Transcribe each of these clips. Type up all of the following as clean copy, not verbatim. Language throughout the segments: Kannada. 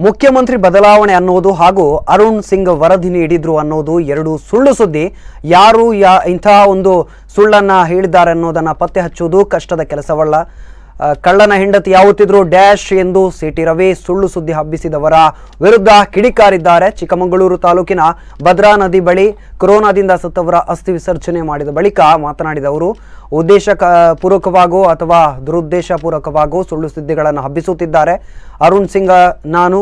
ಮುಖ್ಯಮಂತ್ರಿ ಬದಲಾವಣೆ ಅನ್ನೋದು ಹಾಗೂ ಅರುಣ್ ಸಿಂಗ್ ವರದಿ ನೀಡಿದ್ರು ಅನ್ನೋದು ಎರಡು ಸುಳ್ಳು ಸುದ್ದಿ. ಯಾರು ಇಂತಹ ಒಂದು ಸುಳ್ಳನ್ನು ಹೇಳಿದ್ದಾರೆ ಅನ್ನೋದನ್ನು ಪತ್ತೆ ಹಚ್ಚುವುದು ಕಷ್ಟದ ಕೆಲಸವಲ್ಲ. ಕಳ್ಳನ ಹೆಂಡತಿ ಯಾವತ್ತಿದ್ರು ಡ್ಯಾಶ್ ಎಂದು ಸಿಟಿ ರವಿ ಸುಳ್ಳು ಸುದ್ದಿ ಹಬ್ಬಿಸಿದವರ ವಿರುದ್ಧ ಕಿಡಿಕಾರಿದ್ದಾರೆ. ಚಿಕ್ಕಮಗಳೂರು ತಾಲೂಕಿನ ಭದ್ರಾ ನದಿ ಬಳಿ ಕೊರೋನಾದಿಂದ ಸತ್ತವರ ಅಸ್ಥಿ ವಿಸರ್ಜನೆ ಮಾಡಿದ ಬಳಿಕ ಮಾತನಾಡಿದ ಅವರು, ಉದ್ದೇಶಪೂರ್ವಕವಾಗೋ ಅಥವಾ ದುರುದ್ದೇಶಪೂರ್ವಕವಾಗೋ ಸುಳ್ಳು ಸುದ್ದಿಗಳನ್ನು ಹಬ್ಬಿಸುತ್ತಿದ್ದಾರೆ. ಅರುಣ್ ಸಿಂಗ್ ನಾನು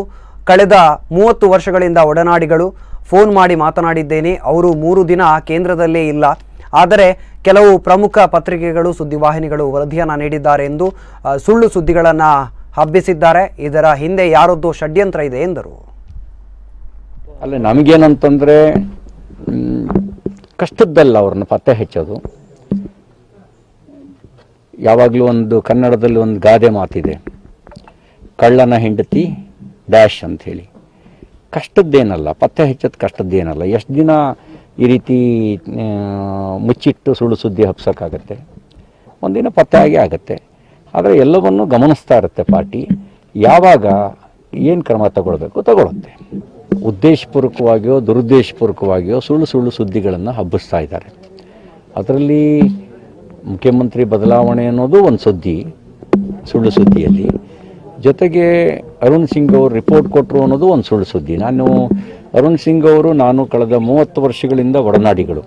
ಕಳೆದ 30 ವರ್ಷಗಳಿಂದ ಒಡನಾಡಿಗಳು. ಫೋನ್ ಮಾಡಿ ಮಾತನಾಡಿದ್ದೇನೆ. ಅವರು 3 ದಿನ ಕೇಂದ್ರದಲ್ಲೇ ಇಲ್ಲ. ಆದರೆ ಕೆಲವು ಪ್ರಮುಖ ಪತ್ರಿಕೆಗಳು ಸುದ್ದಿವಾಹಿನಿಗಳು ವರದಿಯನ್ನು ನೀಡಿದ್ದಾರೆ ಎಂದು ಸುಳ್ಳು ಸುದ್ದಿಗಳನ್ನು ಹಬ್ಬಿಸಿದ್ದಾರೆ. ಇದರ ಹಿಂದೆ ಯಾರದ್ದೋ ಷಡ್ಯಂತ್ರ ಇದೆ ಎಂದರು. ಅಲ್ಲ, ನಮಗೇನಂತಂದರೆ ಕಷ್ಟದ್ದಲ್ಲ ಅವ್ರನ್ನ ಪತ್ತೆ ಹಚ್ಚೋದು. ಯಾವಾಗಲೂ ಒಂದು ಕನ್ನಡದಲ್ಲಿ ಒಂದು ಗಾದೆ ಮಾತಿದೆ, ಕಳ್ಳನ ಹೆಂಡತಿ ಡ್ಯಾಶ್ ಅಂಥೇಳಿ. ಕಷ್ಟದ್ದೇನಲ್ಲ, ಪತ್ತೆ ಹಚ್ಚೋದು ಕಷ್ಟದ್ದೇನಲ್ಲ. ಎಷ್ಟು ದಿನ ಈ ರೀತಿ ಮುಚ್ಚಿಟ್ಟು ಸುಳ್ಳು ಸುದ್ದಿ ಹಬ್ಸೋಕ್ಕಾಗತ್ತೆ? ಒಂದಿನ ಪತ್ತೆ ಆಗೇ ಆಗುತ್ತೆ. ಆದರೆ ಎಲ್ಲವನ್ನೂ ಗಮನಿಸ್ತಾ ಇರುತ್ತೆ ಪಾರ್ಟಿ. ಯಾವಾಗ ಏನು ಕ್ರಮ ತಗೊಳುತ್ತೆ. ಉದ್ದೇಶಪೂರ್ವಕವಾಗಿಯೋ ದುರುದ್ದೇಶಪೂರ್ವಕವಾಗಿಯೋ ಸುಳ್ಳು ಸುದ್ದಿಗಳನ್ನು ಹಬ್ಬಿಸ್ತಾ ಇದ್ದಾರೆ. ಅದರಲ್ಲಿ ಮುಖ್ಯಮಂತ್ರಿ ಬದಲಾವಣೆ ಅನ್ನೋದು ಒಂದು ಸುಳ್ಳು ಸುದ್ದಿಯಲ್ಲಿ, ಜೊತೆಗೆ ಅರುಣ್ ಸಿಂಗ್ ಅವರು ರಿಪೋರ್ಟ್ ಕೊಟ್ಟರು ಅನ್ನೋದು ಒಂದು ಸುಳ್ಳು ಸುದ್ದಿ. ಅರುಣ್ ಸಿಂಗ್ ಅವರು ನಾನು ಕಳೆದ 30 ವರ್ಷಗಳಿಂದ ಒಡನಾಡಿಗಳು.